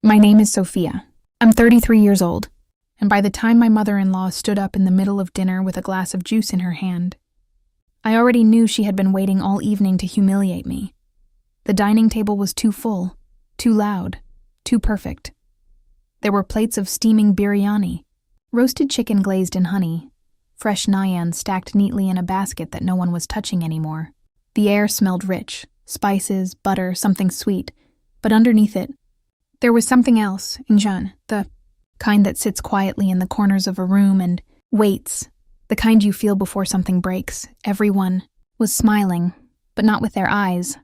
My name is Sophia. I'm 33 years old, and by the time my mother-in-law stood up in the middle of dinner with a glass of juice in her hand, I already knew she had been waiting all evening to humiliate me. The dining table was too full, too loud, too perfect. There were plates of steaming biryani, roasted chicken glazed in honey, fresh naan stacked neatly in a basket that no one was touching anymore. The air smelled rich, spices, butter, something sweet, but underneath it, there was something else, injan, the kind that sits quietly in the corners of a room and waits, the kind you feel before something breaks. Everyone was smiling, but not with their eyes.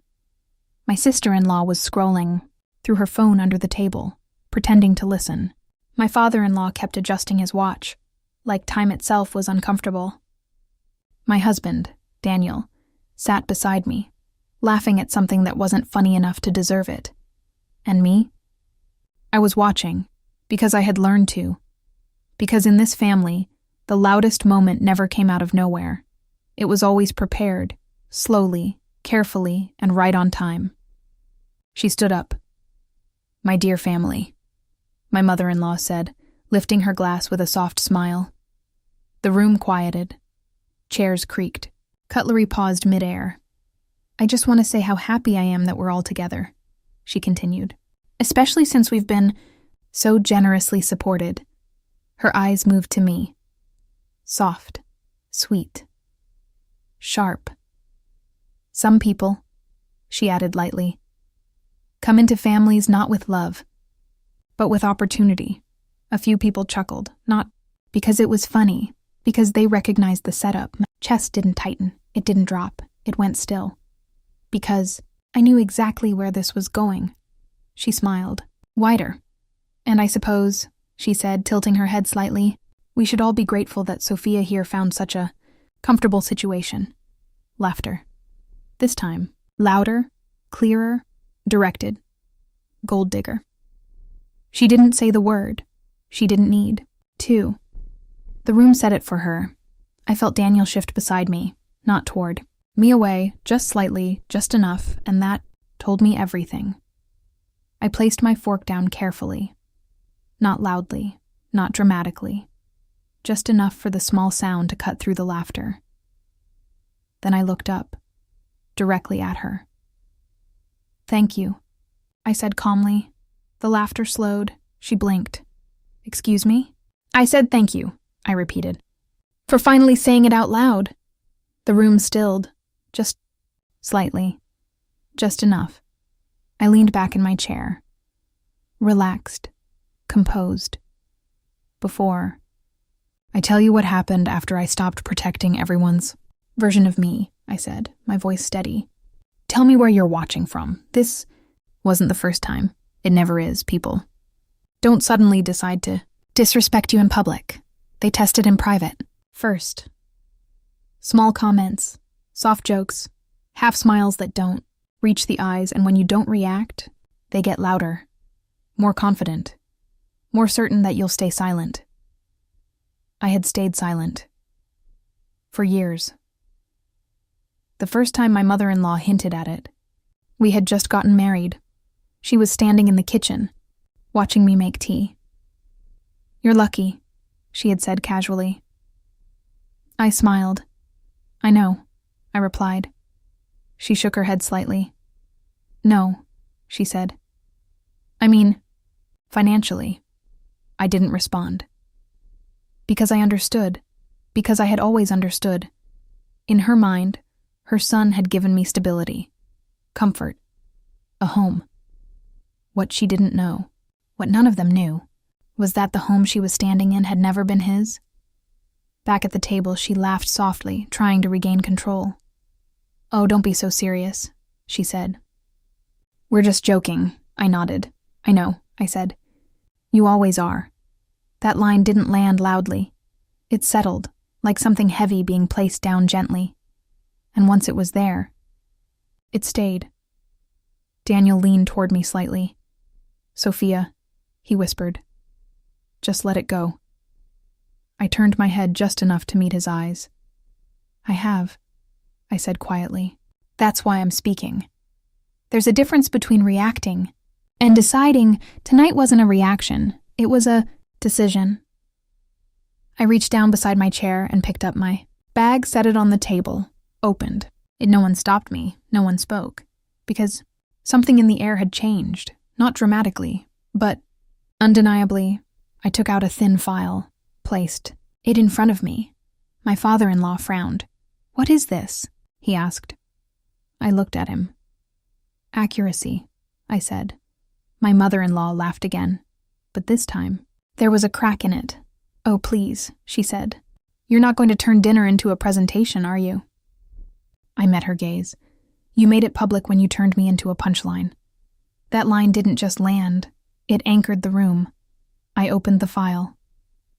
My sister-in-law was scrolling through her phone under the table, pretending to listen. My father-in-law kept adjusting his watch, like time itself was uncomfortable. My husband, Daniel, sat beside me, laughing at something that wasn't funny enough to deserve it. And me? I was watching, because I had learned to. Because in this family, the loudest moment never came out of nowhere. It was always prepared, slowly, carefully, and right on time. She stood up. "My dear family," my mother-in-law said, lifting her glass with a soft smile. The room quieted. Chairs creaked. Cutlery paused mid-air. "I just want to say how happy I am that we're all together," she continued. "Especially since we've been so generously supported." Her eyes moved to me. Soft, sweet, sharp. "Some people," she added lightly, "come into families not with love, but with opportunity." A few people chuckled, not because it was funny, because they recognized the setup. My chest didn't tighten, it didn't drop, it went still. Because I knew exactly where this was going. She smiled. "Wider. And I suppose," she said, tilting her head slightly, "we should all be grateful that Sophia here found such a comfortable situation." Laughter. This time, louder, clearer, directed. Gold digger. She didn't say the word. She didn't need to. The room said it for her. I felt Daniel shift beside me, not toward. Me away, just slightly, just enough, and that told me everything. I placed my fork down carefully. Not loudly, not dramatically. Just enough for the small sound to cut through the laughter. Then I looked up, directly at her. "Thank you," I said calmly. The laughter slowed. She blinked. "Excuse me?" "I said thank you," I repeated. "For finally saying it out loud." The room stilled, just slightly, just enough. I leaned back in my chair, relaxed, composed. Before, "I tell you what happened after I stopped protecting everyone's version of me," I said, my voice steady. "Tell me where you're watching from. This wasn't the first time. It never is, people. Don't suddenly decide to disrespect you in public. They test it in private. First. Small comments, soft jokes, half smiles that don't reach the eyes, and when you don't react, they get louder, more confident, more certain that you'll stay silent. I had stayed silent. For years. The first time my mother-in-law hinted at it, we had just gotten married. She was standing in the kitchen, watching me make tea. "You're lucky," she had said casually. I smiled. "I know," I replied. She shook her head slightly. "No," she said. "I mean, financially." I didn't respond. Because I understood. Because I had always understood. In her mind, her son had given me stability, comfort, a home. What she didn't know, what none of them knew, was that the home she was standing in had never been his. Back at the table, she laughed softly, trying to regain control. "Oh, don't be so serious," she said. "We're just joking," I nodded. "I know," I said. "You always are." That line didn't land loudly. It settled, like something heavy being placed down gently. And once it was there, it stayed. Daniel leaned toward me slightly. "Sophia," he whispered. "Just let it go." I turned my head just enough to meet his eyes. "I have," I said quietly. "That's why I'm speaking. There's a difference between reacting And deciding tonight wasn't a reaction, it was a decision. I reached down beside my chair and picked up my bag, set it on the table, opened. No one stopped me, no one spoke, because something in the air had changed, not dramatically, but undeniably. I took out a thin file, placed it in front of me. My father-in-law frowned. "What is this?" he asked. I looked at him. "Accuracy," I said. My mother-in-law laughed again, but this time there was a crack in it. "Oh, please," she said. "You're not going to turn dinner into a presentation, are you?" I met her gaze. "You made it public when you turned me into a punchline." That line didn't just land, it anchored the room. I opened the file.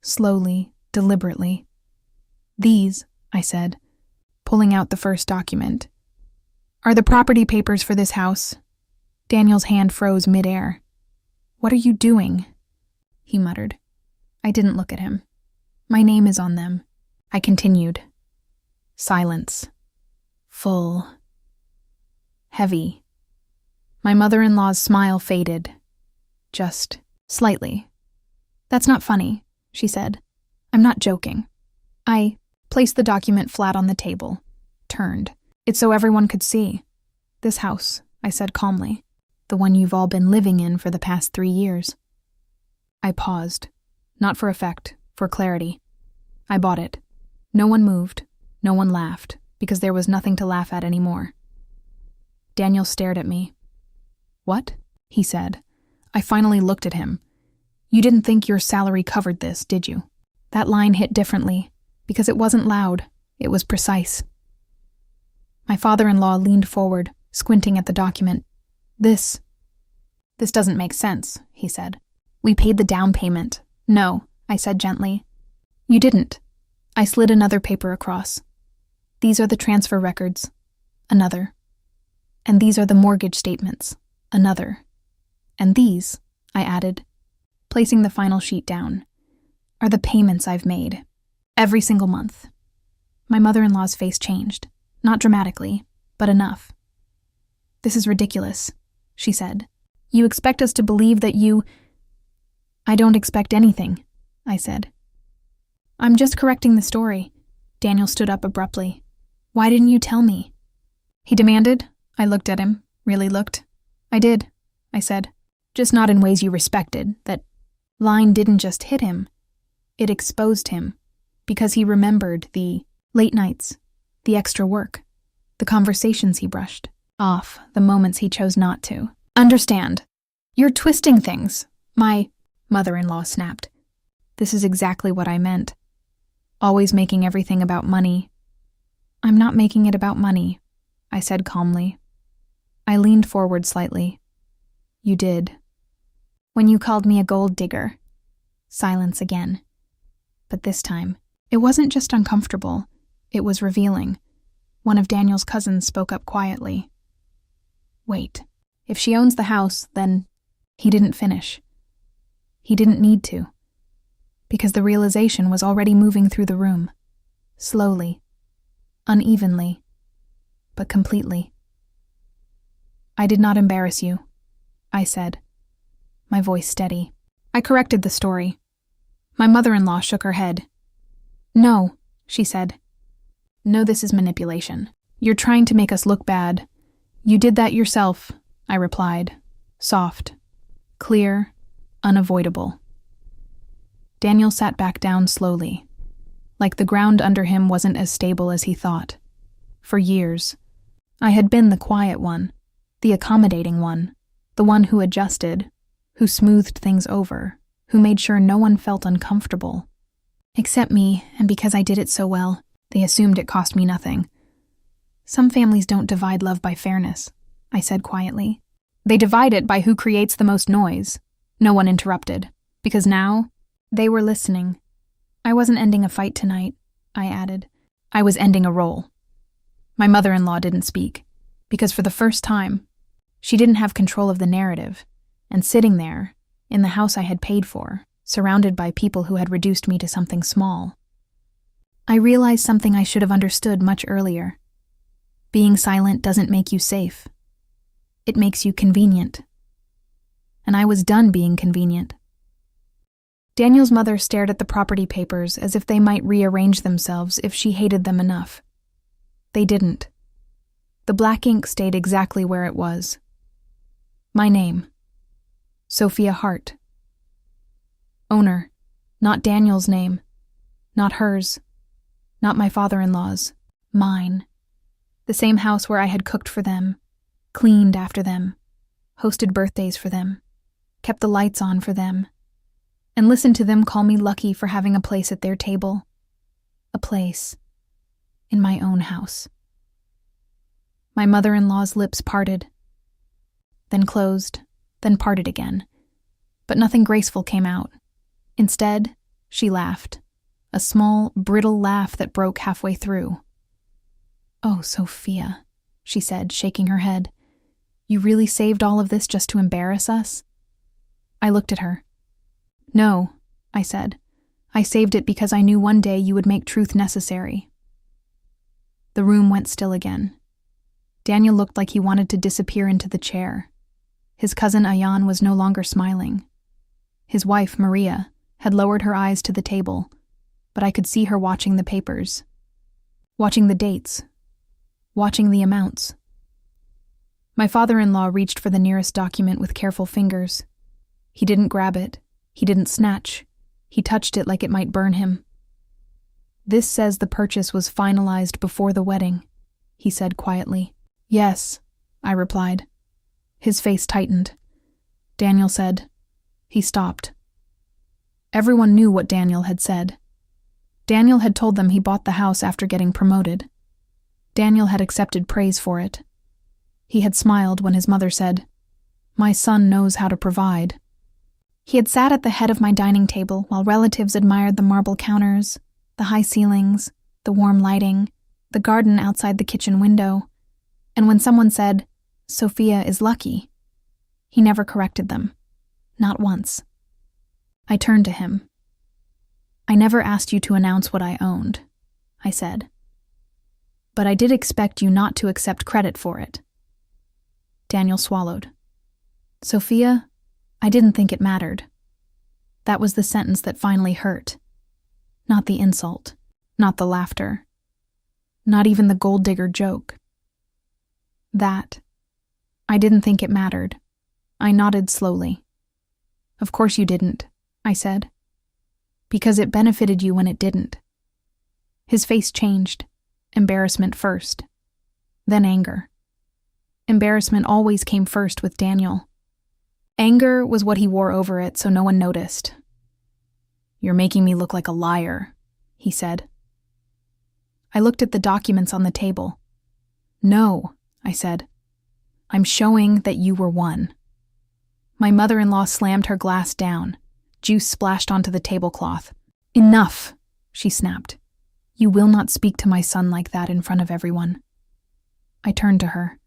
Slowly, deliberately. "These," I said, pulling out the first document, "are the property papers for this house." Daniel's hand froze midair. "What are you doing?" he muttered. I didn't look at him. "My name is on them," I continued. Silence. Full. Heavy. My mother-in-law's smile faded. Just slightly. "That's not funny," she said. "I'm not joking." I placed the document flat on the table, turned. "It's so everyone could see. This house," I said calmly. "The one you've all been living in for the past 3 years." I paused. Not for effect, for clarity. I bought it. No one moved. No one laughed, because there was nothing to laugh at anymore. Daniel stared at me. "What?" he said. I finally looked at him. "You didn't think your salary covered this, did you?" That line hit differently, because it wasn't loud, it was precise. My father-in-law leaned forward, squinting at the document. This doesn't make sense," he said. "We paid the down payment." "No," I said gently. "You didn't." I slid another paper across. "These are the transfer records." Another. "And these are the mortgage statements." Another. "And these," I added, placing the final sheet down, "are the payments I've made. Every single month." My mother-in-law's face changed. Not dramatically, but enough. "This is ridiculous," she said. "You expect us to believe that you—" "I don't expect anything," I said. "I'm just correcting the story." Daniel stood up abruptly. "Why didn't you tell me?" he demanded. I looked at him, really looked. "I did," I said. "Just not in ways you respected." That line didn't just hit him. It exposed him, because he remembered the late nights, the extra work, the conversations he brushed off, the moments he chose not to. "Understand. You're twisting things," my mother-in-law snapped. "This is exactly what I meant. Always making everything about money." "I'm not making it about money," I said calmly. I leaned forward slightly. "You did. When you called me a gold digger." Silence again. But this time, it wasn't just uncomfortable, it was revealing. One of Daniel's cousins spoke up quietly. "Wait, if she owns the house, then—" He didn't finish. He didn't need to, because the realization was already moving through the room, slowly, unevenly, but completely. "I did not embarrass you," I said, my voice steady. I corrected the story. My mother-in-law shook her head. "No," she said. "No, this is manipulation. You're trying to make us look bad. You did that yourself," I replied, soft, clear, unavoidable. Daniel sat back down slowly, like the ground under him wasn't as stable as he thought. For years, I had been the quiet one, the accommodating one, the one who adjusted, who smoothed things over, who made sure no one felt uncomfortable. Except me, and because I did it so well, they assumed it cost me nothing. "Some families don't divide love by fairness," I said quietly. "They divide it by who creates the most noise." No one interrupted, because now they were listening. "I wasn't ending a fight tonight," I added. "I was ending a role." My mother-in-law didn't speak, because for the first time, she didn't have control of the narrative, and sitting there, in the house I had paid for, surrounded by people who had reduced me to something small, I realized something I should have understood much earlier. Being silent doesn't make you safe. It makes you convenient. and I was done being convenient. Daniel's mother stared at the property papers as if they might rearrange themselves if she hated them enough. They didn't. The black ink stayed exactly where it was. My name. Sophia Hart. Owner. Not Daniel's name. Not hers. Not my father-in-law's. Mine. The same house where I had cooked for them, cleaned after them, hosted birthdays for them, kept the lights on for them, and listened to them call me lucky for having a place at their table. A place. In my own house. My mother-in-law's lips parted, then closed, then parted again, but nothing graceful came out. Instead, she laughed, a small, brittle laugh that broke halfway through. "Oh, Sophia," she said, shaking her head. "You really saved all of this just to embarrass us?" I looked at her. "No," I said. "I saved it because I knew one day you would make truth necessary." The room went still again. Daniel looked like he wanted to disappear into the chair. His cousin Ayan was no longer smiling. His wife, Maria, had lowered her eyes to the table, but I could see her watching the papers, watching the dates, watching the amounts. My father-in-law reached for the nearest document with careful fingers. He didn't grab it. He didn't snatch. He touched it like it might burn him. "This says the purchase was finalized before the wedding," he said quietly. "Yes," I replied. His face tightened. Daniel said. He stopped. Everyone knew what Daniel had said. Daniel had told them he bought the house after getting promoted. Daniel had accepted praise for it. He had smiled when his mother said, "My son knows how to provide." He had sat at the head of my dining table while relatives admired the marble counters, the high ceilings, the warm lighting, the garden outside the kitchen window, and when someone said, "Sophia is lucky," he never corrected them. Not once. I turned to him. "I never asked you to announce what I owned," I said. "But I did expect you not to accept credit for it." Daniel swallowed. "Sophia, I didn't think it mattered." That was the sentence that finally hurt. Not the insult, not the laughter, not even the gold digger joke. That. I didn't think it mattered. I nodded slowly. "Of course you didn't," I said. "Because it benefited you when it didn't." His face changed. Embarrassment first. Then anger. Embarrassment always came first with Daniel. Anger was what he wore over it so no one noticed. "You're making me look like a liar," he said. I looked at the documents on the table. "No," I said. "I'm showing that you were one." My mother-in-law slammed her glass down. Juice splashed onto the tablecloth. "Enough," she snapped. "You will not speak to my son like that in front of everyone." I turned to her.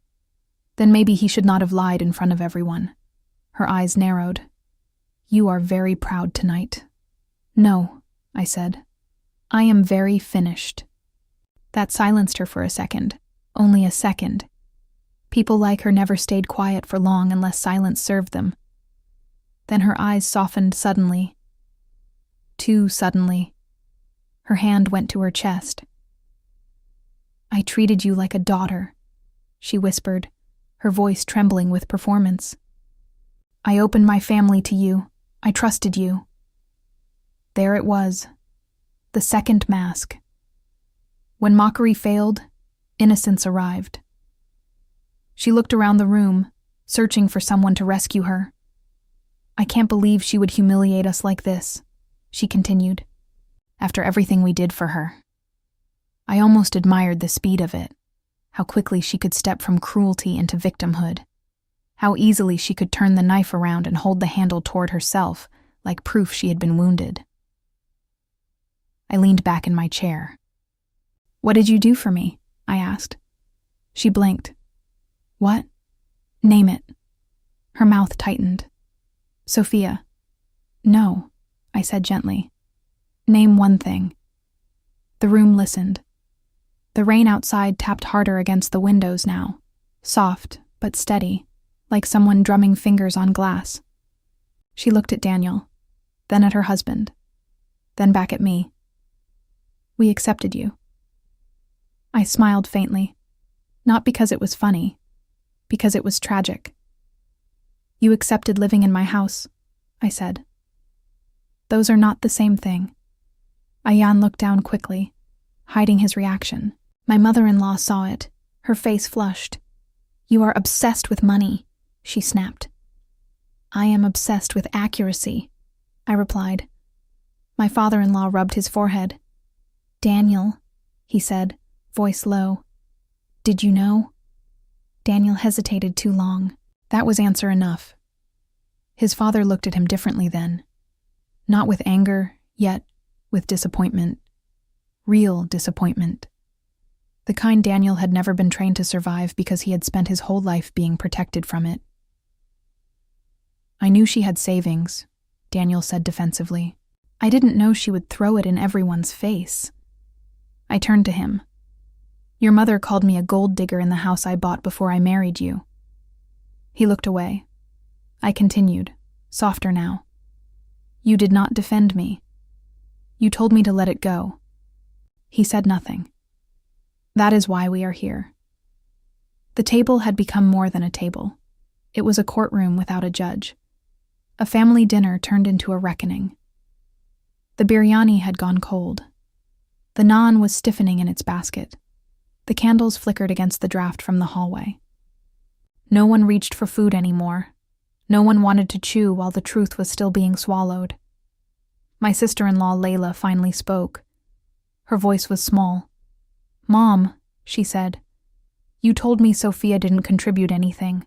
Then maybe he should not have lied in front of everyone. Her eyes narrowed. "You are very proud tonight." "No," I said. "I am very finished." That silenced her for a second. Only a second. People like her never stayed quiet for long unless silence served them. Then her eyes softened suddenly. Too suddenly. Her hand went to her chest. "I treated you like a daughter," she whispered, her voice trembling with performance. "I opened my family to you. I trusted you." There it was. The second mask. When mockery failed, innocence arrived. She looked around the room, searching for someone to rescue her. "I can't believe she would humiliate us like this," she continued, "after everything we did for her." I almost admired the speed of it, how quickly she could step from cruelty into victimhood, how easily she could turn the knife around and hold the handle toward herself, like proof she had been wounded. I leaned back in my chair. "What did you do for me?" I asked. She blinked. "What?" "Name it." Her mouth tightened. "Sophia." "No," I said gently. "Name one thing." The room listened. The rain outside tapped harder against the windows now, soft but steady, like someone drumming fingers on glass. She looked at Daniel, then at her husband, then back at me. We accepted you. I smiled faintly, not because it was funny, because it was tragic. You accepted living in my house, I said. Those are not the same thing. Ayan looked down quickly, hiding his reaction. My mother-in-law saw it. Her face flushed. You are obsessed with money, she snapped. I am obsessed with accuracy, I replied. My father-in-law rubbed his forehead. Daniel, he said, voice low. Did you know? Daniel hesitated too long. That was answer enough. His father looked at him differently then. Not with anger, yet with disappointment. Real disappointment. The kind Daniel had never been trained to survive because he had spent his whole life being protected from it. I knew she had savings, Daniel said defensively. I didn't know she would throw it in everyone's face. I turned to him. Your mother called me a gold digger in the house I bought before I married you. He looked away. I continued, softer now. You did not defend me. You told me to let it go. He said nothing. That is why we are here. The table had become more than a table. It was a courtroom without a judge. A family dinner turned into a reckoning. The biryani had gone cold. The naan was stiffening in its basket. The candles flickered against the draft from the hallway. No one reached for food anymore. No one wanted to chew while the truth was still being swallowed. My sister-in-law, Layla, finally spoke. Her voice was small. Mom, she said, you told me Sophia didn't contribute anything.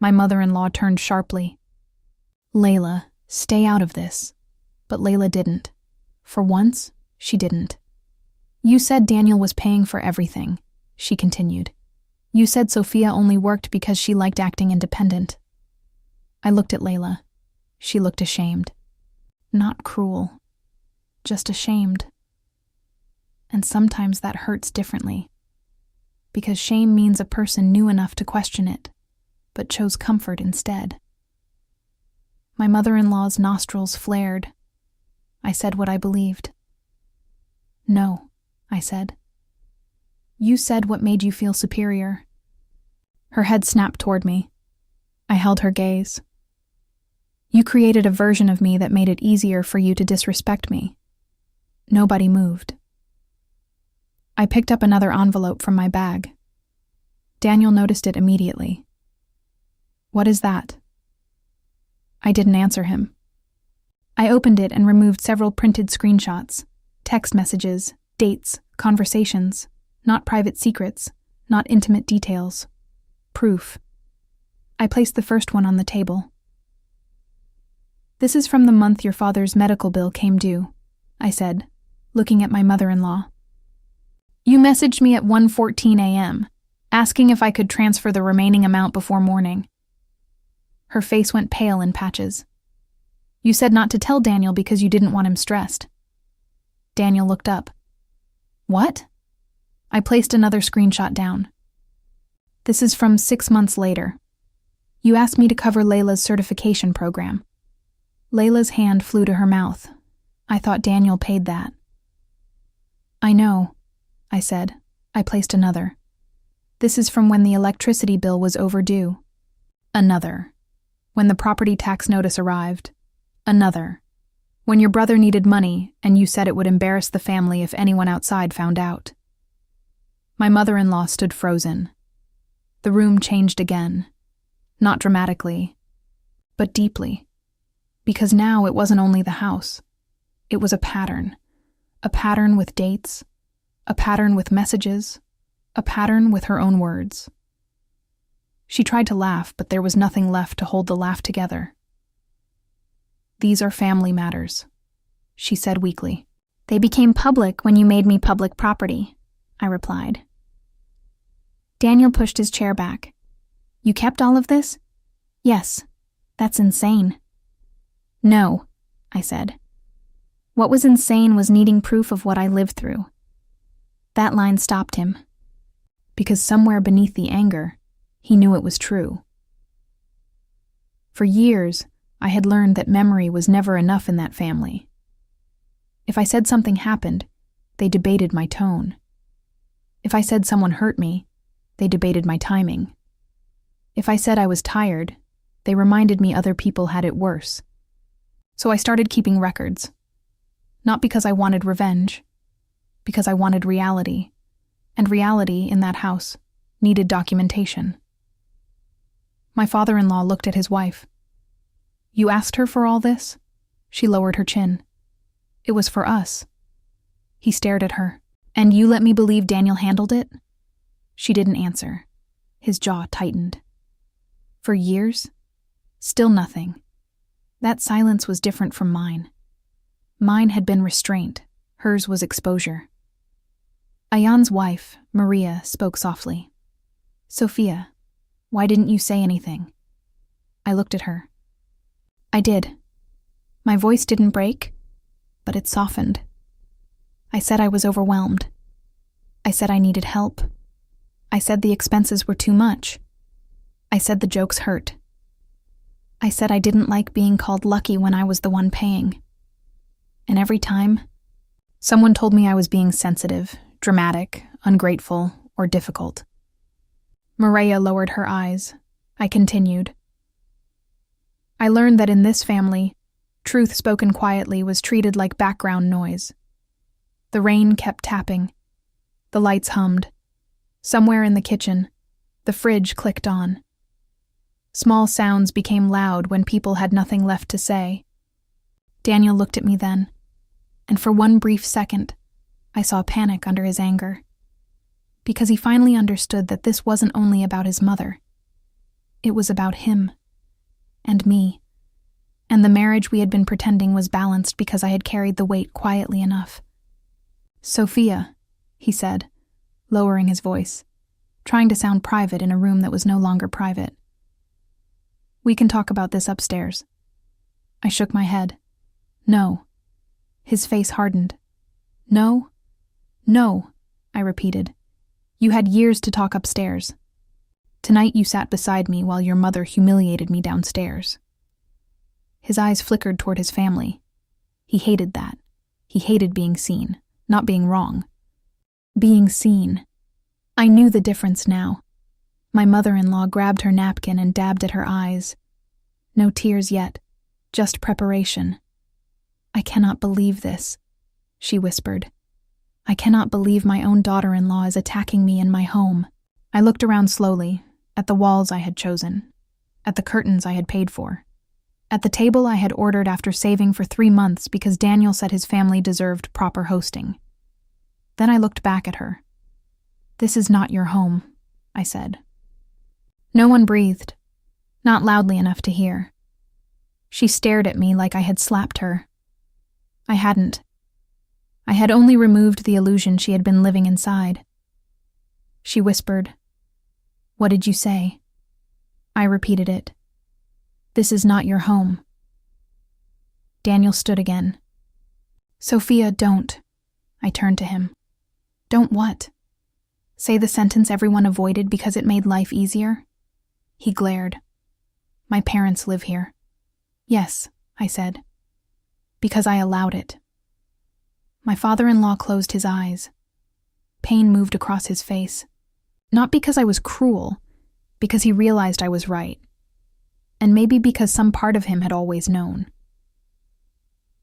My mother-in-law turned sharply. Layla, stay out of this. But Layla didn't. For once, she didn't. You said Daniel was paying for everything, she continued. You said Sophia only worked because she liked acting independent. I looked at Layla. She looked ashamed. Not cruel, just ashamed. And sometimes that hurts differently, because shame means a person knew enough to question it, but chose comfort instead. My mother-in-law's nostrils flared. I said what I believed. No, I said. You said what made you feel superior. Her head snapped toward me. I held her gaze. You created a version of me that made it easier for you to disrespect me. Nobody moved. I picked up another envelope from my bag. Daniel noticed it immediately. What is that? I didn't answer him. I opened it and removed several printed screenshots, text messages, dates, conversations, not private secrets, not intimate details. Proof. I placed the first one on the table. This is from the month your father's medical bill came due, I said, looking at my mother-in-law. You messaged me at 1:14 a.m., asking if I could transfer the remaining amount before morning. Her face went pale in patches. You said not to tell Daniel because you didn't want him stressed. Daniel looked up. What? I placed another screenshot down. This is from 6 months later. You asked me to cover Layla's certification program. Layla's hand flew to her mouth. I thought Daniel paid that. I know, I said. I placed another. This is from when the electricity bill was overdue. Another. When the property tax notice arrived. Another. When your brother needed money and you said it would embarrass the family if anyone outside found out. My mother-in-law stood frozen. The room changed again. Not dramatically, but deeply. Because now it wasn't only the house. It was a pattern with dates, a pattern with messages, a pattern with her own words. She tried to laugh, but there was nothing left to hold the laugh together. These are family matters, she said weakly. They became public when you made me public property, I replied. Daniel pushed his chair back. You kept all of this? Yes. That's insane. No, I said. What was insane was needing proof of what I lived through. That line stopped him. Because somewhere beneath the anger, he knew it was true. For years, I had learned that memory was never enough in that family. If I said something happened, they debated my tone. If I said someone hurt me, they debated my timing. If I said I was tired, they reminded me other people had it worse. So I started keeping records. Not because I wanted revenge, because I wanted reality, and reality in that house needed documentation. My father-in-law looked at his wife. "You asked her for all this?" She lowered her chin. "It was for us." He stared at her. "And you let me believe Daniel handled it?" She didn't answer. His jaw tightened. "For years? Still nothing." That silence was different from mine. Mine had been restraint. Hers was exposure. Ayan's wife, Maria, spoke softly. "Sophia, why didn't you say anything?" I looked at her. I did. My voice didn't break, but it softened. I said I was overwhelmed. I said I needed help. I said the expenses were too much. I said the jokes hurt. I said I didn't like being called lucky when I was the one paying. And every time, someone told me I was being sensitive, dramatic, ungrateful, or difficult. Maria lowered her eyes. I continued. I learned that in this family, truth spoken quietly was treated like background noise. The rain kept tapping. The lights hummed. Somewhere in the kitchen, the fridge clicked on. Small sounds became loud when people had nothing left to say. Daniel looked at me then, and for one brief second, I saw panic under his anger. Because he finally understood that this wasn't only about his mother. It was about him, and me, and the marriage we had been pretending was balanced because I had carried the weight quietly enough. "Sophia," he said, lowering his voice, trying to sound private in a room that was no longer private. "We can talk about this upstairs." I shook my head. "No." His face hardened. "No? No," I repeated. "You had years to talk upstairs. Tonight you sat beside me while your mother humiliated me downstairs." His eyes flickered toward his family. He hated that. He hated being seen, not being wrong. Being seen. I knew the difference now. My mother-in-law grabbed her napkin and dabbed at her eyes. No tears yet, just preparation. "I cannot believe this," she whispered. "I cannot believe my own daughter-in-law is attacking me in my home." I looked around slowly, at the walls I had chosen, at the curtains I had paid for, at the table I had ordered after saving for 3 months because Daniel said his family deserved proper hosting. Then I looked back at her. "This is not your home," I said. No one breathed, not loudly enough to hear. She stared at me like I had slapped her. I hadn't. I had only removed the illusion she had been living inside. She whispered, "What did you say?" I repeated it. "This is not your home." Daniel stood again. "Sophia, don't." I turned to him. "Don't what? Say the sentence everyone avoided because it made life easier?" He glared. "My parents live here." "Yes," I said. "Because I allowed it." My father-in-law closed his eyes. Pain moved across his face. Not because I was cruel, because he realized I was right. And maybe because some part of him had always known.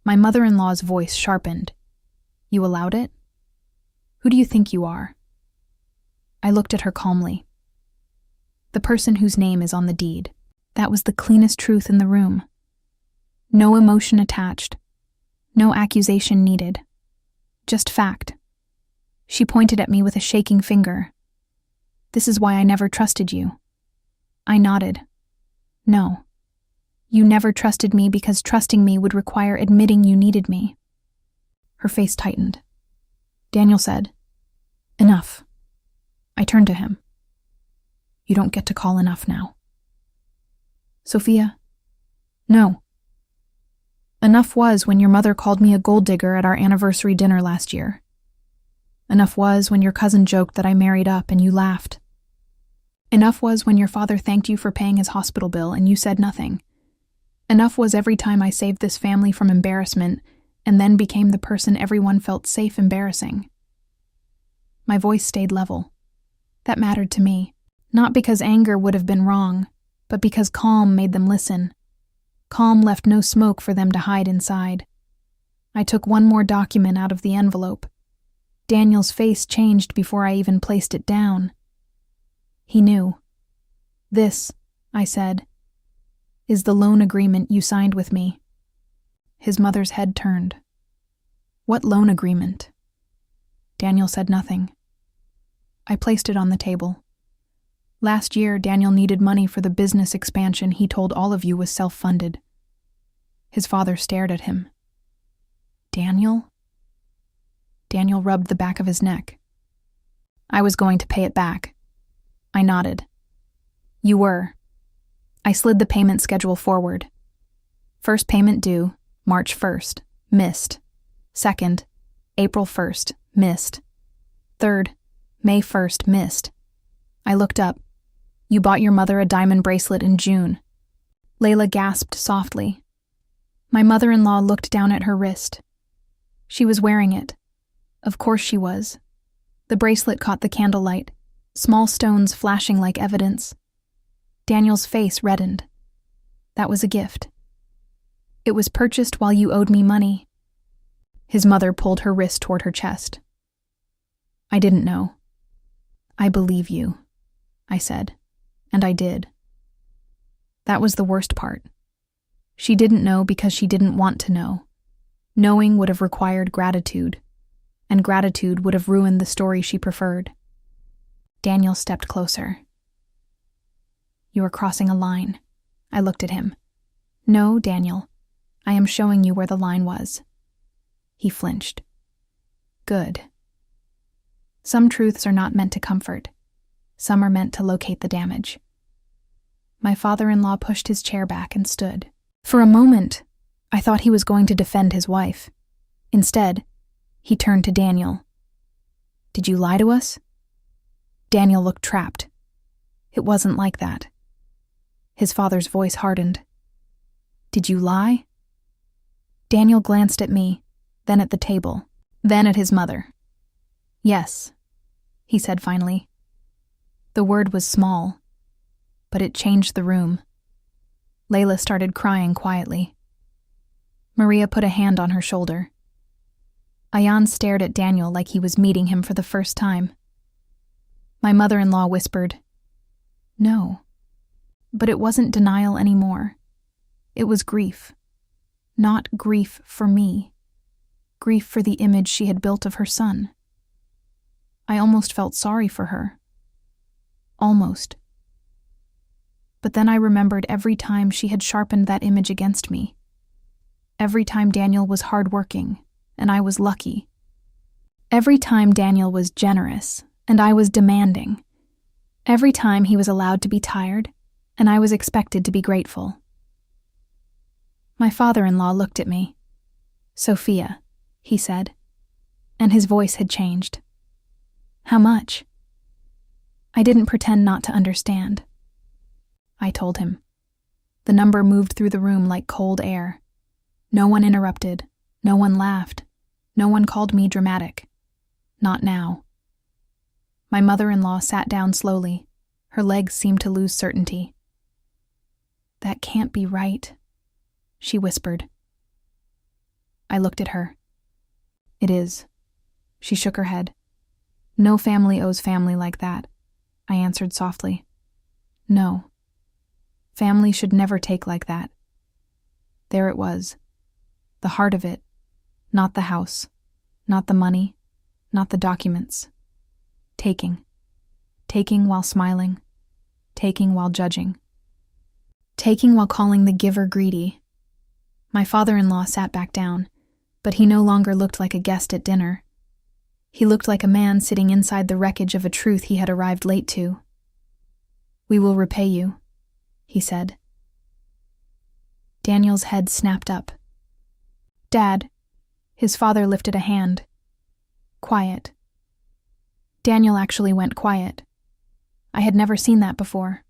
My mother-in-law's voice sharpened. "You allowed it? Who do you think you are?" I looked at her calmly. "The person whose name is on the deed." That was the cleanest truth in the room. No emotion attached. No accusation needed. Just fact. She pointed at me with a shaking finger. "This is why I never trusted you." I nodded. "No. You never trusted me because trusting me would require admitting you needed me." Her face tightened. Daniel said, "Enough." I turned to him. "You don't get to call enough now." "Sophia?" "No. Enough was when your mother called me a gold digger at our anniversary dinner last year. Enough was when your cousin joked that I married up and you laughed. Enough was when your father thanked you for paying his hospital bill and you said nothing. Enough was every time I saved this family from embarrassment and then became the person everyone felt safe embarrassing. My voice stayed level. That mattered to me, not because anger would have been wrong, but because calm made them listen. Calm left no smoke for them to hide inside. I took one more document out of the envelope. Daniel's face changed before I even placed it down. He knew. "This," I said, "is the loan agreement you signed with me." His mother's head turned. "What loan agreement?" Daniel said nothing. I placed it on the table. Last year, Daniel needed money for the business expansion he told all of you was self-funded. His father stared at him. "Daniel?" Daniel rubbed the back of his neck. "I was going to pay it back." I nodded. "You were." I slid the payment schedule forward. First payment due, March 1st, missed. Second, April 1st, missed. Third, May 1st, missed. I looked up. "You bought your mother a diamond bracelet in June." Layla gasped softly. My mother-in-law looked down at her wrist. She was wearing it. Of course she was. The bracelet caught the candlelight, small stones flashing like evidence. Daniel's face reddened. That was a gift. "It was purchased while you owed me money." His mother pulled her wrist toward her chest. "I didn't know." "I believe you," I said, and I did. That was the worst part. She didn't know because she didn't want to know. Knowing would have required gratitude, and gratitude would have ruined the story she preferred. Daniel stepped closer. "You are crossing a line." I looked at him. "No, Daniel. I am showing you where the line was." He flinched. "Good." Some truths are not meant to comfort. Some are meant to locate the damage. My father-in-law pushed his chair back and stood. For a moment, I thought he was going to defend his wife. Instead, he turned to Daniel. "Did you lie to us?" Daniel looked trapped. It wasn't like that. His father's voice hardened. "Did you lie?" Daniel glanced at me, then at the table, then at his mother. "Yes," he said finally. The word was small, but it changed the room. Layla started crying quietly. Maria put a hand on her shoulder. Ayan stared at Daniel like he was meeting him for the first time. My mother-in-law whispered, "No." But it wasn't denial anymore. It was grief. Not grief for me. Grief for the image she had built of her son. I almost felt sorry for her. Almost. But then I remembered every time she had sharpened that image against me. Every time Daniel was hardworking, and I was lucky. Every time Daniel was generous, and I was demanding. Every time he was allowed to be tired, and I was expected to be grateful. My father-in-law looked at me. "Sophia," he said, and his voice had changed. "How much?" I didn't pretend not to understand. I told him. The number moved through the room like cold air. No one interrupted. No one laughed. No one called me dramatic. Not now. My mother-in-law sat down slowly. Her legs seemed to lose certainty. "That can't be right," she whispered. I looked at her. "It is." She shook her head. "No family owes family like that," I answered softly. "No. Family should never take like that." There it was. The heart of it. Not the house. Not the money. Not the documents. Taking. Taking while smiling. Taking while judging. Taking while calling the giver greedy. My father-in-law sat back down, but he no longer looked like a guest at dinner. He looked like a man sitting inside the wreckage of a truth he had arrived late to. "We will repay you," he said. Daniel's head snapped up. "Dad," his father lifted a hand. Quiet. Daniel actually went quiet. I had never seen that before.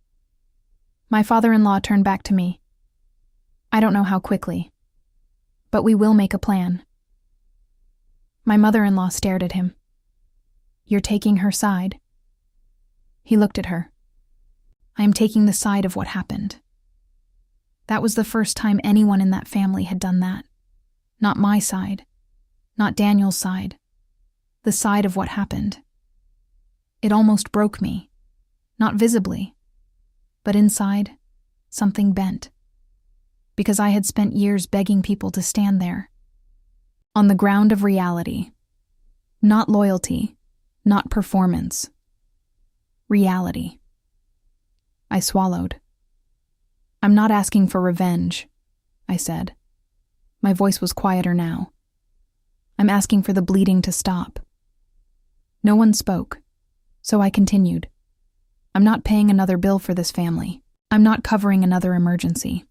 My father-in-law turned back to me. I don't know how quickly. But we will make a plan. My mother-in-law stared at him. You're taking her side? He looked at her. I am taking the side of what happened. That was the first time anyone in that family had done that. Not my side. Not Daniel's side. The side of what happened. It almost broke me. Not visibly. But inside, something bent. Because I had spent years begging people to stand there. On the ground of reality. Not loyalty. Not performance. Reality. I swallowed. I'm not asking for revenge, I said. My voice was quieter now. I'm asking for the bleeding to stop. No one spoke, so I continued. I'm not paying another bill for this family. I'm not covering another emergency.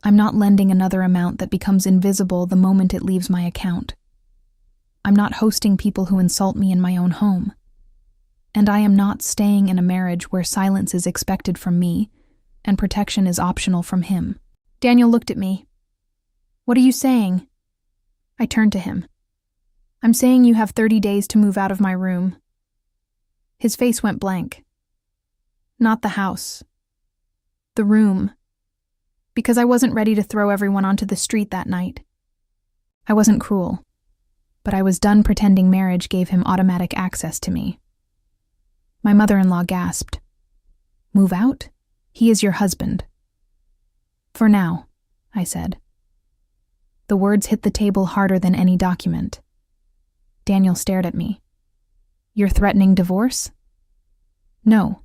I'm not lending another amount that becomes invisible the moment it leaves my account. I'm not hosting people who insult me in my own home. And I am not staying in a marriage where silence is expected from me and protection is optional from him. Daniel looked at me. What are you saying? I turned to him. I'm saying you have 30 days to move out of my room. His face went blank. Not the house. The room. Because I wasn't ready to throw everyone onto the street that night. I wasn't cruel, but I was done pretending marriage gave him automatic access to me. My mother-in-law gasped. Move out? He is your husband. For now, I said. The words hit the table harder than any document. Daniel stared at me. You're threatening divorce? No,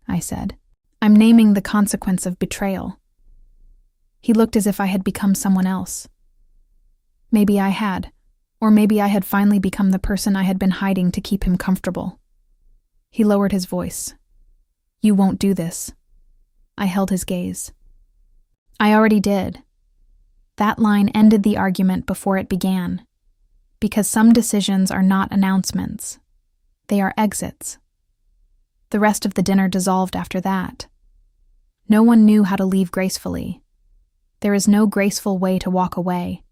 I said. I'm naming the consequence of betrayal. He looked as if I had become someone else. Maybe I had, or maybe I had finally become the person I had been hiding to keep him comfortable. He lowered his voice. You won't do this. I held his gaze. I already did. That line ended the argument before it began, because some decisions are not announcements. They are exits. The rest of the dinner dissolved after that. No one knew how to leave gracefully. There is no graceful way to walk away.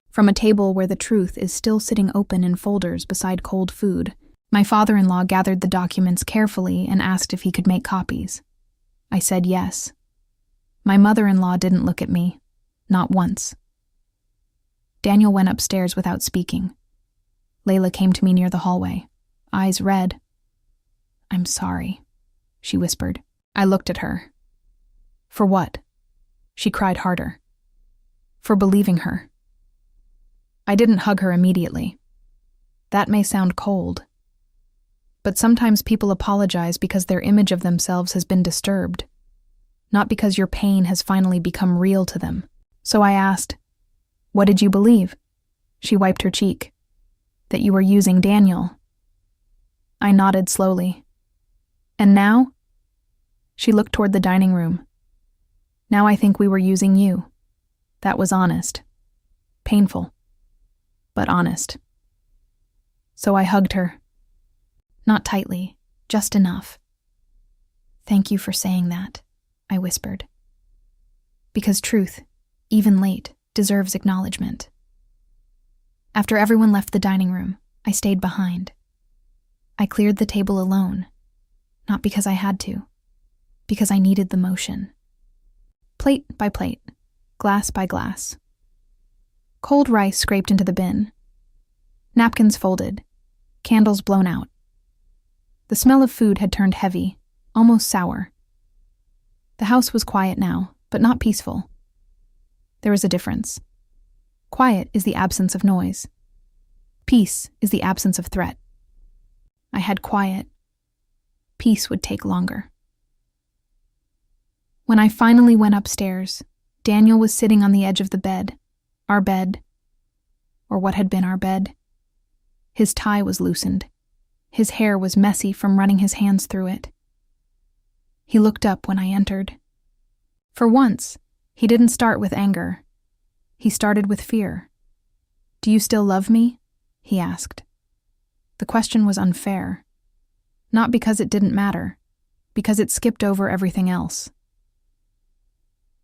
From a table where the truth is still sitting open in folders beside cold food, my father-in-law gathered the documents carefully and asked if he could make copies. I said yes. My mother-in-law didn't look at me, not once. Daniel went upstairs without speaking. Layla came to me near the hallway, eyes red. I'm sorry, she whispered. I looked at her. For what? She cried harder. For believing her. I didn't hug her immediately. That may sound cold. But sometimes people apologize because their image of themselves has been disturbed, not because your pain has finally become real to them. So I asked, what did you believe? She wiped her cheek. That you were using Daniel. I nodded slowly. And now? She looked toward the dining room. Now I think we were using you. That was honest. Painful. But honest. So I hugged her. Not tightly, just enough. Thank you for saying that, I whispered. Because truth, even late, deserves acknowledgement. After everyone left the dining room, I stayed behind. I cleared the table alone, not because I had to, because I needed the motion. Plate by plate, glass by glass. Cold rice scraped into the bin. Napkins folded, candles blown out. The smell of food had turned heavy, almost sour. The house was quiet now, but not peaceful. There was a difference. Quiet is the absence of noise. Peace is the absence of threat. I had quiet. Peace would take longer. When I finally went upstairs, Daniel was sitting on the edge of the bed, our bed, or what had been our bed. His tie was loosened. His hair was messy from running his hands through it. He looked up when I entered. For once, he didn't start with anger. He started with fear. Do you still love me? He asked. The question was unfair. Not because it didn't matter, because it skipped over everything else.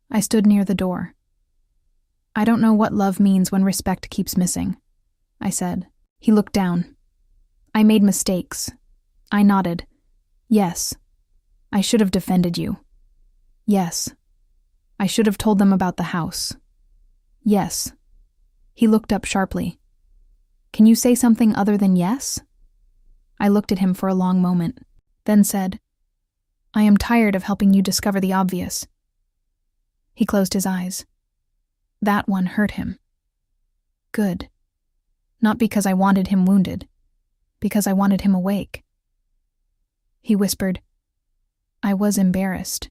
I stood near the door. I don't know what love means when respect keeps missing, I said. He looked down. I made mistakes. I nodded. Yes. I should have defended you. Yes. I should have told them about the house. Yes. He looked up sharply. Can you say something other than yes? I looked at him for a long moment, then said, I am tired of helping you discover the obvious. He closed his eyes. That one hurt him. Good. Not because I wanted him wounded, because I wanted him awake. He whispered, I was embarrassed.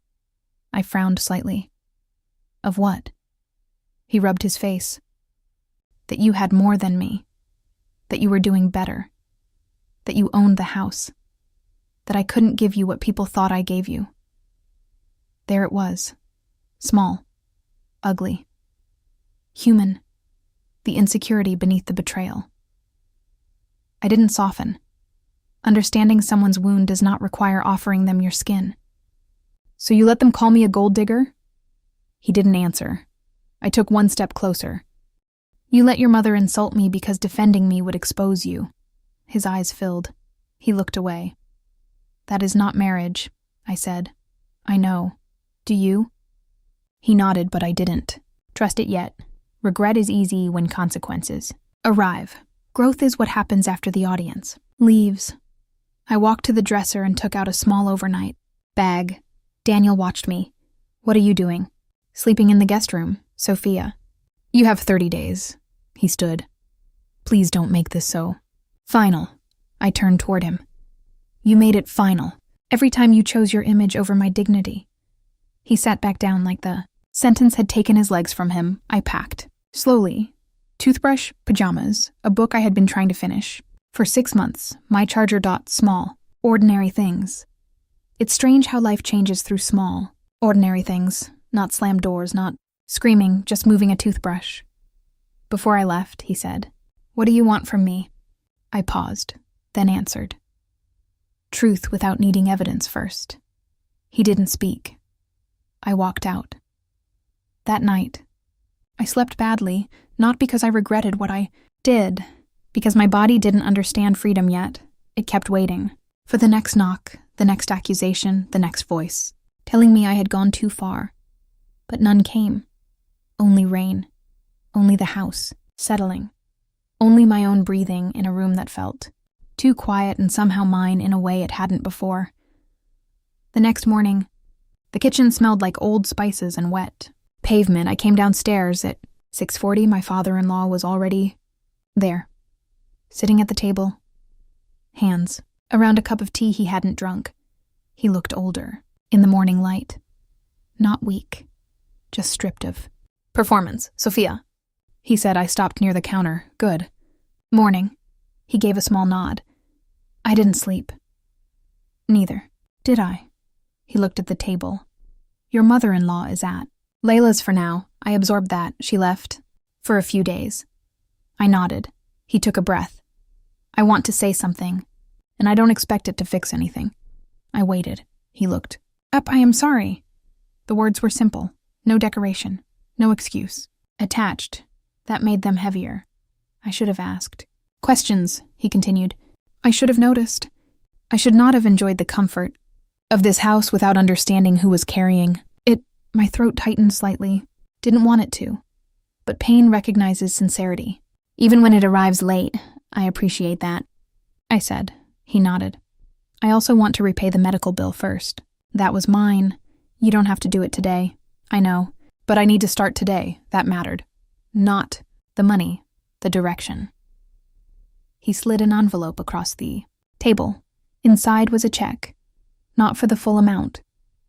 I frowned slightly. Of what? He rubbed his face. That you had more than me. That you were doing better. That you owned the house. That I couldn't give you what people thought I gave you. There it was. Small. Ugly. Human. The insecurity beneath the betrayal. I didn't soften. Understanding someone's wound does not require offering them your skin. So you let them call me a gold digger? He didn't answer. I took one step closer. You let your mother insult me because defending me would expose you. His eyes filled. He looked away. That is not marriage, I said. I know. Do you? He nodded, but I didn't. Trust it yet. Regret is easy when consequences arrive. Growth is what happens after the audience leaves. I walked to the dresser and took out a small overnight bag. Daniel watched me. What are you doing? Sleeping in the guest room, Sophia. You have 30 days. He stood. Please don't make this so final. I turned toward him. You made it final. Every time you chose your image over my dignity. He sat back down like the sentence had taken his legs from him. I packed. Slowly. Toothbrush, pajamas, a book I had been trying to finish. For 6 months, my charger. Small, ordinary things. It's strange how life changes through small, ordinary things. Not slammed doors, not screaming, just moving a toothbrush. Before I left, he said, What do you want from me? I paused, then answered. Truth without needing evidence first. He didn't speak. I walked out. That night, I slept badly, not because I regretted what I did, because my body didn't understand freedom yet. It kept waiting for the next knock, the next accusation, the next voice, telling me I had gone too far. But none came. Only rain. Only the house, settling. Only my own breathing in a room that felt too quiet and somehow mine in a way it hadn't before. The next morning, the kitchen smelled like old spices and wet pavement. I came downstairs at 6:40. My father-in-law was already there, sitting at the table, hands around a cup of tea he hadn't drunk. He looked older in the morning light, not weak, just stripped of performance. Sophia, he said. I stopped near the counter. Good morning. He gave a small nod. I didn't sleep. Neither did I. He looked at the table. Your mother-in-law is at Layla's for now. I absorbed that. She left for a few days. I nodded. He took a breath. I want to say something, and I don't expect it to fix anything. I waited. He looked up. I am sorry. The words were simple. No decoration. No excuse. Attached. That made them heavier. I should have asked. Questions, he continued. I should have noticed. I should not have enjoyed the comfort of this house without understanding who was carrying it. My throat tightened slightly. Didn't want it to. But pain recognizes sincerity. Even when it arrives late, I appreciate that. I said. He nodded. I also want to repay the medical bill first. That was mine. You don't have to do it today. I know. But I need to start today. That mattered. Not the money, the direction. He slid an envelope across the table. Inside was a check. Not for the full amount.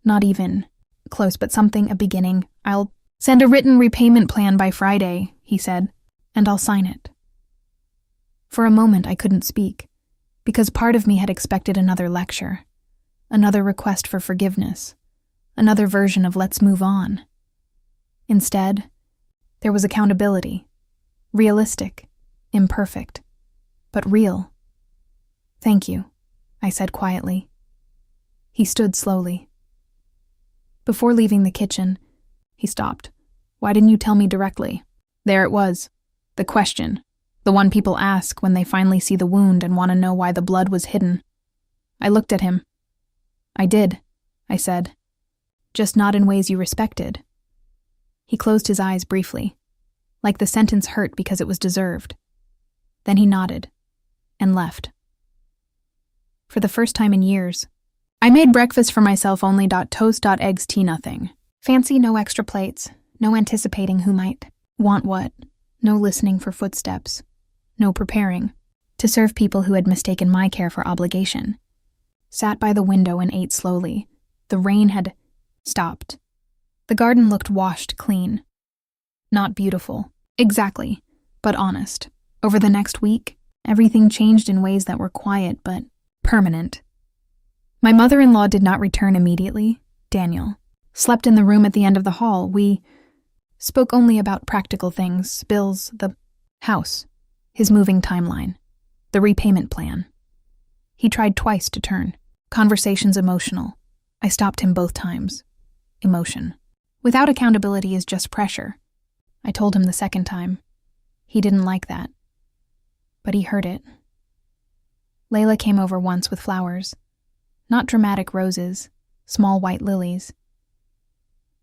Not even close, but something, a beginning. I'll send a written repayment plan by Friday, he said, and I'll sign it. For a moment I couldn't speak, because part of me had expected another lecture, another request for forgiveness, another version of let's move on. Instead, there was accountability. Realistic, imperfect, but real. Thank you, I said quietly. He stood slowly. Before leaving the kitchen, he stopped. Why didn't you tell me directly? There it was. The question. The one people ask when they finally see the wound and want to know why the blood was hidden. I looked at him. I did, I said. Just not in ways you respected. He closed his eyes briefly, like the sentence hurt because it was deserved. Then he nodded and left. For the first time in years, I made breakfast for myself only. Toast, eggs, tea, nothing. Fancy, no extra plates, no anticipating who might want what, no listening for footsteps, no preparing to serve people who had mistaken my care for obligation. Sat by the window and ate slowly. The rain had stopped. The garden looked washed clean. Not beautiful, exactly, but honest. Over the next week, everything changed in ways that were quiet but permanent. My mother-in-law did not return immediately. Daniel slept in the room at the end of the hall. We spoke only about practical things, bills, the house, his moving timeline, the repayment plan. He tried twice to turn. Conversations emotional. I stopped him both times. Emotion. Without accountability is just pressure. I told him the second time. He didn't like that. But he heard it. Layla came over once with flowers. Not dramatic roses, small white lilies.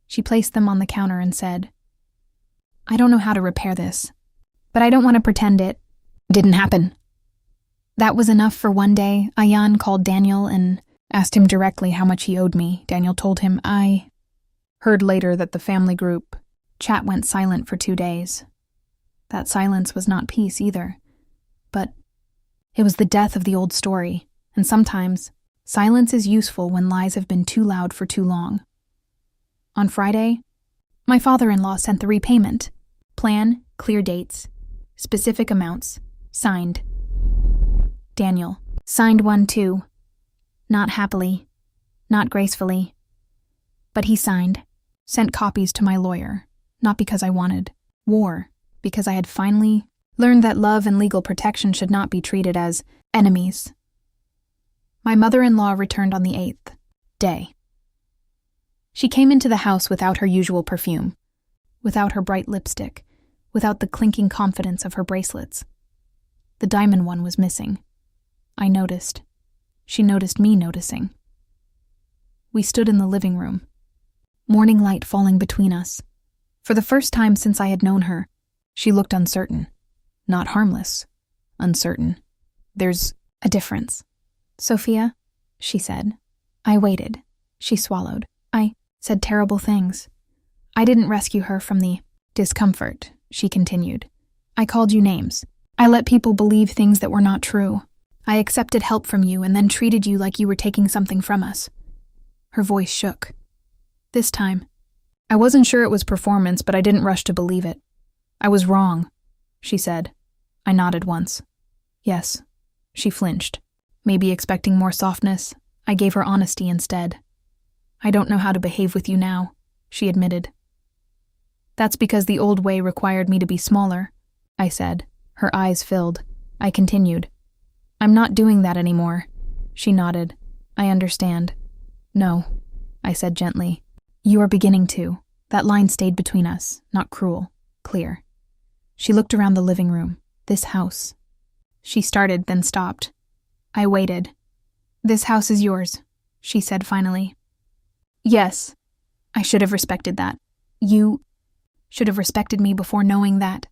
She placed them on the counter and said, I don't know how to repair this, but I don't want to pretend it didn't happen. That was enough for one day. Ayan called Daniel and asked him directly how much he owed me. Daniel told him. I heard later that the family group chat went silent for 2 days. That silence was not peace either, but it was the death of the old story, and sometimes silence is useful when lies have been too loud for too long. On Friday, my father-in-law sent the repayment. Plan, clear dates, specific amounts, signed. Daniel signed one too. Not happily, not gracefully. But he signed, sent copies to my lawyer, not because I wanted war, because I had finally learned that love and legal protection should not be treated as enemies. My mother-in-law returned on the 8th day. She came into the house without her usual perfume, without her bright lipstick, without the clinking confidence of her bracelets. The diamond one was missing. I noticed. She noticed me noticing. We stood in the living room, morning light falling between us. For the first time since I had known her, she looked uncertain. Not harmless. Uncertain. There's a difference. Sophia, she said. I waited. She swallowed. I said terrible things. I didn't rescue her from the discomfort, she continued. I called you names. I let people believe things that were not true. I accepted help from you and then treated you like you were taking something from us. Her voice shook. This time, I wasn't sure it was performance, but I didn't rush to believe it. I was wrong, she said. I nodded once. Yes. She flinched. Maybe expecting more softness, I gave her honesty instead. I don't know how to behave with you now, she admitted. That's because the old way required me to be smaller, I said. Her eyes filled. I continued. I'm not doing that anymore. She nodded. I understand. No, I said gently. You are beginning to. That line stayed between us, not cruel, clear. She looked around the living room. This house. She started, then stopped. I waited. This house is yours, she said finally. Yes, I should have respected that. You should have respected me before knowing that.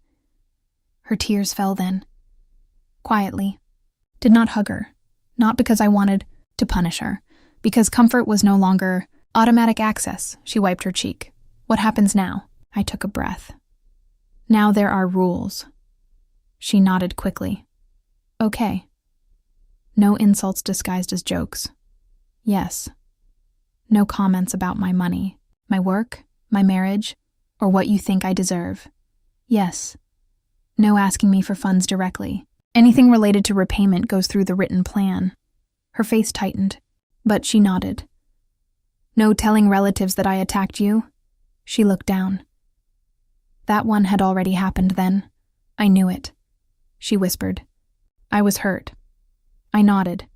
Her tears fell then. Quietly. Did not hug her. Not because I wanted to punish her. Because comfort was no longer automatic access. She wiped her cheek. What happens now? I took a breath. Now there are rules. She nodded quickly. Okay. No insults disguised as jokes. Yes. No comments about my money, my work, my marriage, or what you think I deserve. Yes. No asking me for funds directly. Anything related to repayment goes through the written plan. Her face tightened, but she nodded. No telling relatives that I attacked you? She looked down. That one had already happened then. I knew it. She whispered. I was hurt. I nodded.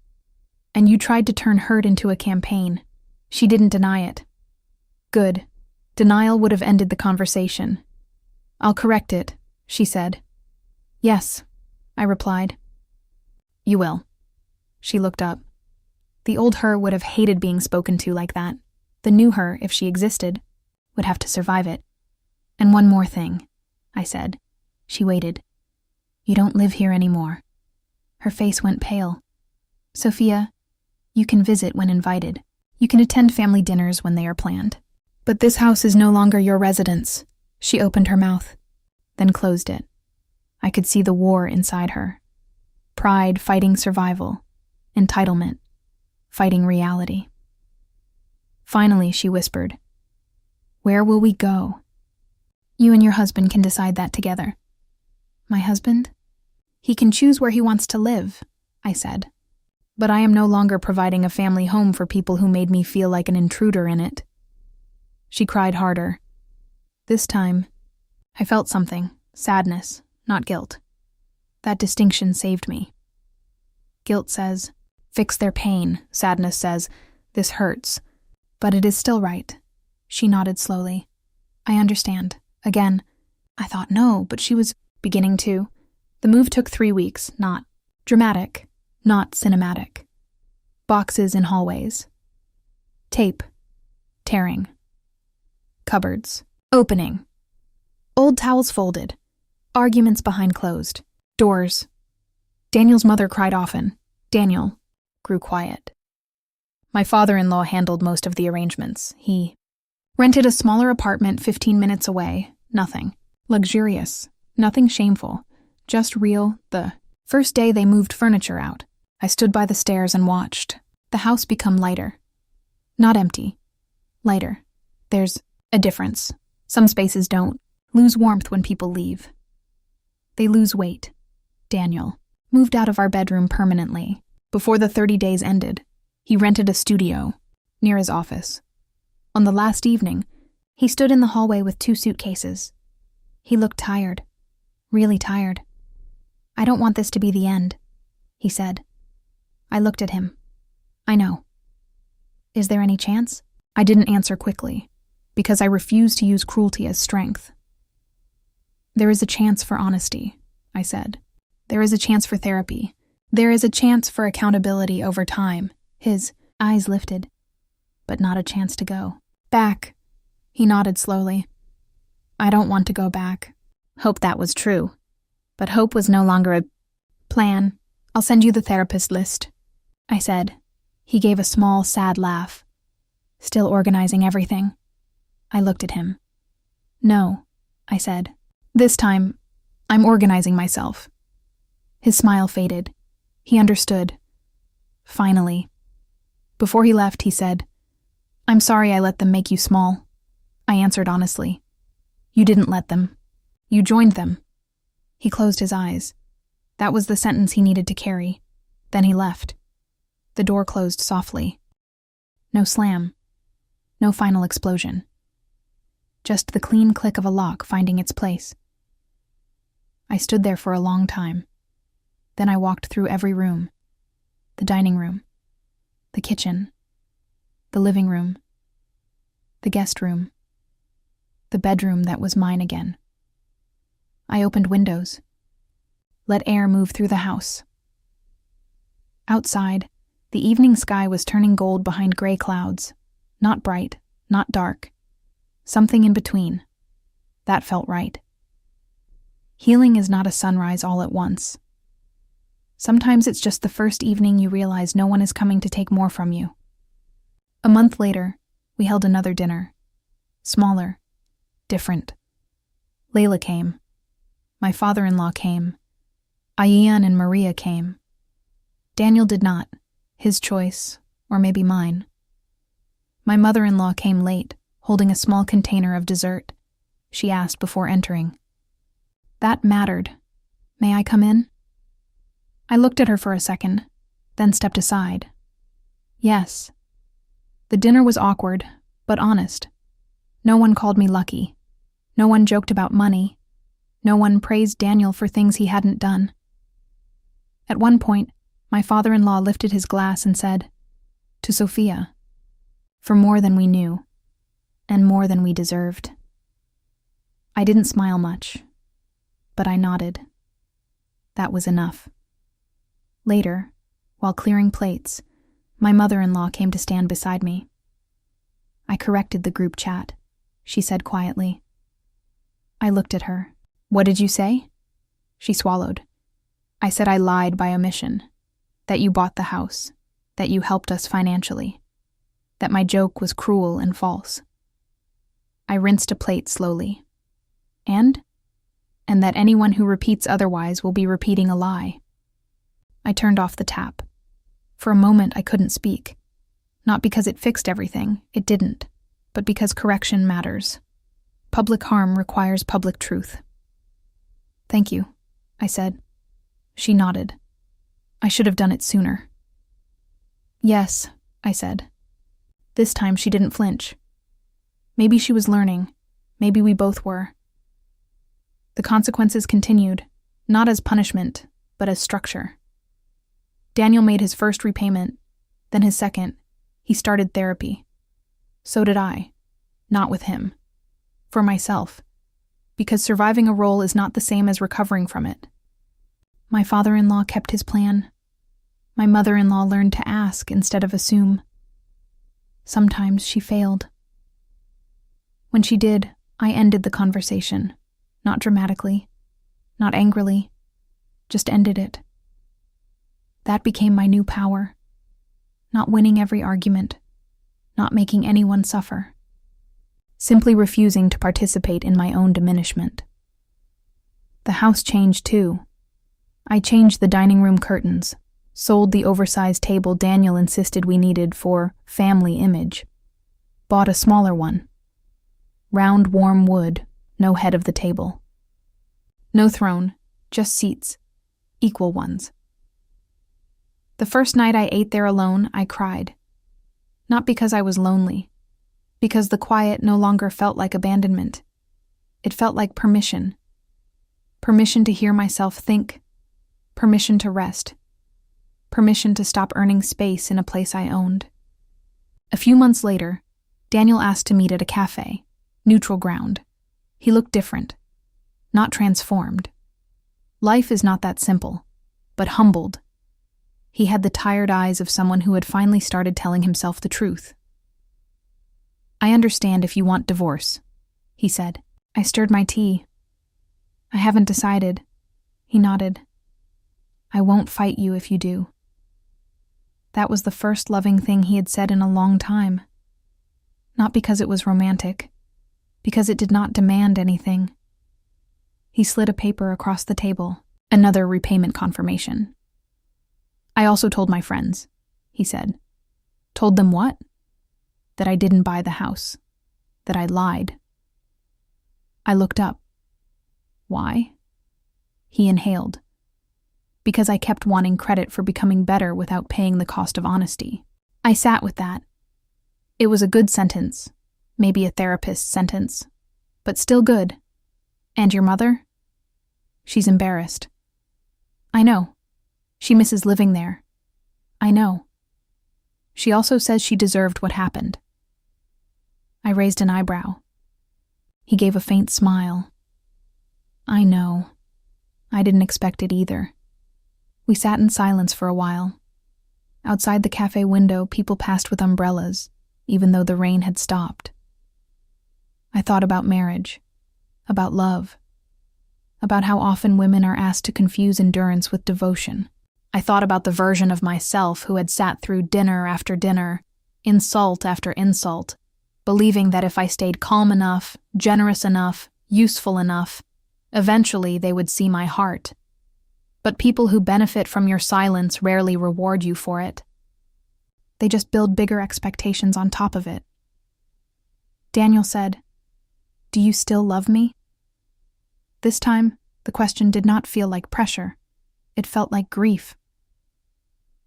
And you tried to turn hurt into a campaign. She didn't deny it. Good. Denial would have ended the conversation. I'll correct it, she said. Yes, I replied. You will. She looked up. The old her would have hated being spoken to like that. The new her, if she existed, would have to survive it. And one more thing, I said. She waited. You don't live here anymore. Her face went pale. Sophia, you can visit when invited. You can attend family dinners when they are planned. But this house is no longer your residence. She opened her mouth, then closed it. I could see the war inside her. Pride fighting survival. Entitlement fighting reality. Finally, she whispered, Where will we go? You and your husband can decide that together. My husband? He can choose where he wants to live, I said. But I am no longer providing a family home for people who made me feel like an intruder in it. She cried harder. This time, I felt something, sadness, not guilt. That distinction saved me. Guilt says, fix their pain. Sadness says, this hurts. But it is still right. She nodded slowly. I understand. Again, I thought no, but she was beginning to. The move took 3 weeks, not dramatic, not cinematic. Boxes in hallways. Tape. Tearing. Cupboards. Opening. Old towels folded. Arguments behind closed. Doors. Daniel's mother cried often. Daniel grew quiet. My father-in-law handled most of the arrangements. He rented a smaller apartment 15 minutes away. Nothing luxurious. Nothing shameful. Just real. The first day they moved furniture out, I stood by the stairs and watched the house become lighter. Not empty. Lighter. There's a difference. Some spaces don't lose warmth when people leave. They lose weight. Daniel moved out of our bedroom permanently. Before the 30 days ended, he rented a studio near his office. On the last evening, he stood in the hallway with 2 suitcases. He looked tired. Really tired. I don't want this to be the end, he said. I looked at him. I know. Is there any chance? I didn't answer quickly, because I refused to use cruelty as strength. There is a chance for honesty, I said. There is a chance for therapy. There is a chance for accountability over time. His eyes lifted, but not a chance to go. Back. He nodded slowly. I don't want to go back. Hope that was true. But hope was no longer a plan. I'll send you the therapist list, I said. He gave a small, sad laugh. Still organizing everything. I looked at him. No, I said. This time, I'm organizing myself. His smile faded. He understood. Finally. Before he left, he said, I'm sorry I let them make you small. I answered honestly. You didn't let them. You joined them. He closed his eyes. That was the sentence he needed to carry. Then he left. The door closed softly. No slam. No final explosion. Just the clean click of a lock finding its place. I stood there for a long time. Then I walked through every room. The dining room. The kitchen. The living room. The guest room. The bedroom that was mine again. I opened windows. Let air move through the house. Outside, the evening sky was turning gold behind gray clouds. Not bright, not dark. Something in between. That felt right. Healing is not a sunrise all at once. Sometimes it's just the first evening you realize no one is coming to take more from you. A month later, we held another dinner. Smaller. Different. Layla came. My father-in-law came. Ayan and Maria came. Daniel did not. His choice, or maybe mine. My mother-in-law came late, holding a small container of dessert. She asked before entering. That mattered. May I come in? I looked at her for a second, then stepped aside. Yes. The dinner was awkward, but honest. No one called me lucky. No one joked about money. No one praised Daniel for things he hadn't done. At one point, my father-in-law lifted his glass and said, To Sophia, for more than we knew, and more than we deserved. I didn't smile much, but I nodded. That was enough. Later, while clearing plates, my mother-in-law came to stand beside me. I corrected the group chat, she said quietly. I looked at her. What did you say? She swallowed. I said I lied by omission, that you bought the house, that you helped us financially, that my joke was cruel and false. I rinsed a plate slowly. And that anyone who repeats otherwise will be repeating a lie. I turned off the tap. For a moment I couldn't speak. Not because it fixed everything, it didn't, but because correction matters. Public harm requires public truth. Thank you, I said. She nodded. I should have done it sooner. Yes, I said. This time she didn't flinch. Maybe she was learning. Maybe we both were. The consequences continued, not as punishment, but as structure. Daniel made his first repayment, then his second. He started therapy. So did I. Not with him. For myself. Because surviving a role is not the same as recovering from it. My father-in-law kept his plan. My mother-in-law learned to ask instead of assume. Sometimes she failed. When she did, I ended the conversation. Not dramatically, not angrily, just ended it. That became my new power. Not winning every argument, not making anyone suffer. Simply refusing to participate in my own diminishment. The house changed too. I changed the dining room curtains, sold the oversized table Daniel insisted we needed for family image, bought a smaller one. Round, warm wood, no head of the table. No throne, just seats, equal ones. The first night I ate there alone, I cried. Not because I was lonely, because the quiet no longer felt like abandonment. It felt like permission. Permission to hear myself think. Permission to rest. Permission to stop earning space in a place I owned. A few months later, Daniel asked to meet at a cafe, neutral ground. He looked different, not transformed. Life is not that simple, but humbled. He had the tired eyes of someone who had finally started telling himself the truth. I understand if you want divorce, he said. I stirred my tea. I haven't decided, he nodded. I won't fight you if you do. That was the first loving thing he had said in a long time. Not because it was romantic, because it did not demand anything. He slid a paper across the table, another repayment confirmation. I also told my friends, he said. Told them what? That I didn't buy the house. That I lied. I looked up. Why? He inhaled. Because I kept wanting credit for becoming better without paying the cost of honesty. I sat with that. It was a good sentence, maybe a therapist's sentence, but still good. And your mother? She's embarrassed. I know. She misses living there. I know. She also says she deserved what happened. I raised an eyebrow. He gave a faint smile. I know. I didn't expect it either. We sat in silence for a while. Outside the cafe window, people passed with umbrellas, even though the rain had stopped. I thought about marriage, about love, about how often women are asked to confuse endurance with devotion. I thought about the version of myself who had sat through dinner after dinner, insult after insult, believing that if I stayed calm enough, generous enough, useful enough, eventually they would see my heart. But people who benefit from your silence rarely reward you for it. They just build bigger expectations on top of it. Daniel said, "Do you still love me?" This time, the question did not feel like pressure. It felt like grief.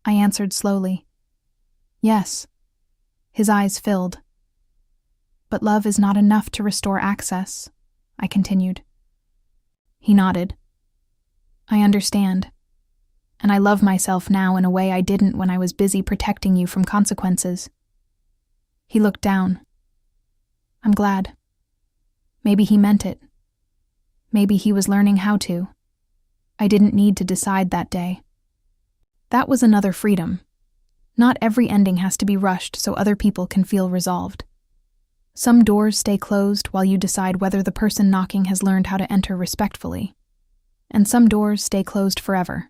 I answered slowly, "Yes." His eyes filled. "But love is not enough to restore access," I continued. He nodded. "I understand. And I love myself now in a way I didn't when I was busy protecting you from consequences." He looked down. I'm glad. Maybe he meant it. Maybe he was learning how to. I didn't need to decide that day. That was another freedom. Not every ending has to be rushed so other people can feel resolved. Some doors stay closed while you decide whether the person knocking has learned how to enter respectfully. And some doors stay closed forever.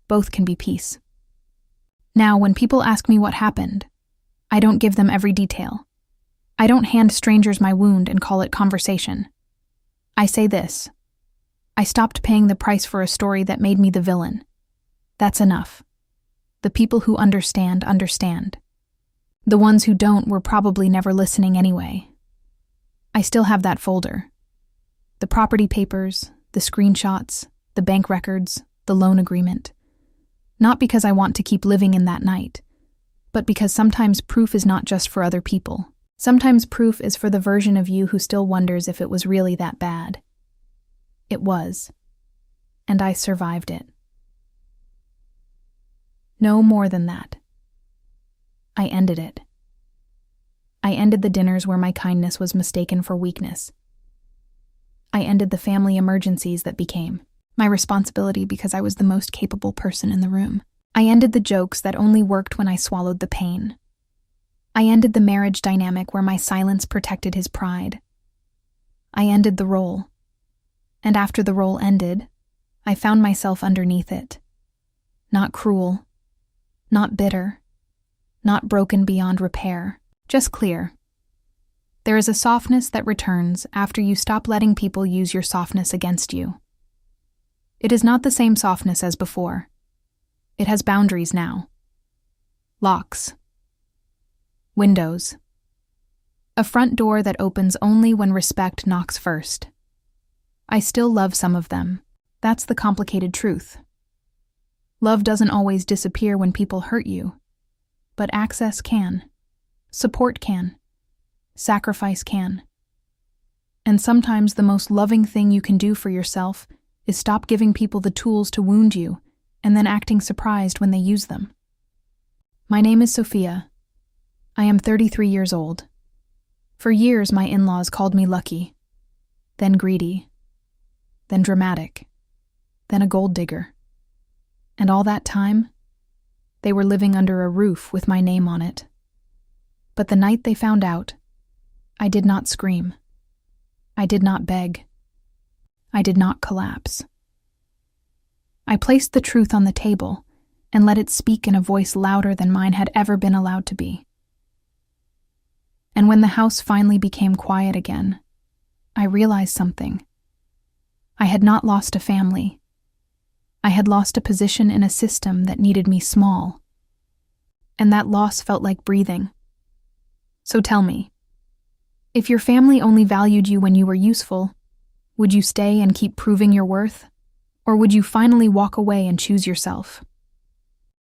Both can be peace. Now, when people ask me what happened, I don't give them every detail. I don't hand strangers my wound and call it conversation. I say this: I stopped paying the price for a story that made me the villain. That's enough. The people who understand, understand. The ones who don't were probably never listening anyway. I still have that folder. The property papers, the screenshots, the bank records, the loan agreement. Not because I want to keep living in that night, but because sometimes proof is not just for other people. Sometimes proof is for the version of you who still wonders if it was really that bad. It was. And I survived it. No more than that. I ended it. I ended the dinners where my kindness was mistaken for weakness. I ended the family emergencies that became my responsibility because I was the most capable person in the room. I ended the jokes that only worked when I swallowed the pain. I ended the marriage dynamic where my silence protected his pride. I ended the role. And after the role ended, I found myself underneath it. Not cruel, not bitter, not broken beyond repair, just clear. There is a softness that returns after you stop letting people use your softness against you. It is not the same softness as before. It has boundaries now. Locks. Windows. A front door that opens only when respect knocks first. I still love some of them. That's the complicated truth. Love doesn't always disappear when people hurt you, but access can. Support can. Sacrifice can. And sometimes the most loving thing you can do for yourself is stop giving people the tools to wound you and then acting surprised when they use them. My name is Sophia. I am 33 years old. For years, my in-laws called me lucky, then greedy, then dramatic, then a gold digger. And all that time, they were living under a roof with my name on it. But the night they found out, I did not scream. I did not beg. I did not collapse. I placed the truth on the table and let it speak in a voice louder than mine had ever been allowed to be. And when the house finally became quiet again, I realized something. I had not lost a family. I had lost a position in a system that needed me small. And that loss felt like breathing. So tell me, if your family only valued you when you were useful, would you stay and keep proving your worth? Or would you finally walk away and choose yourself?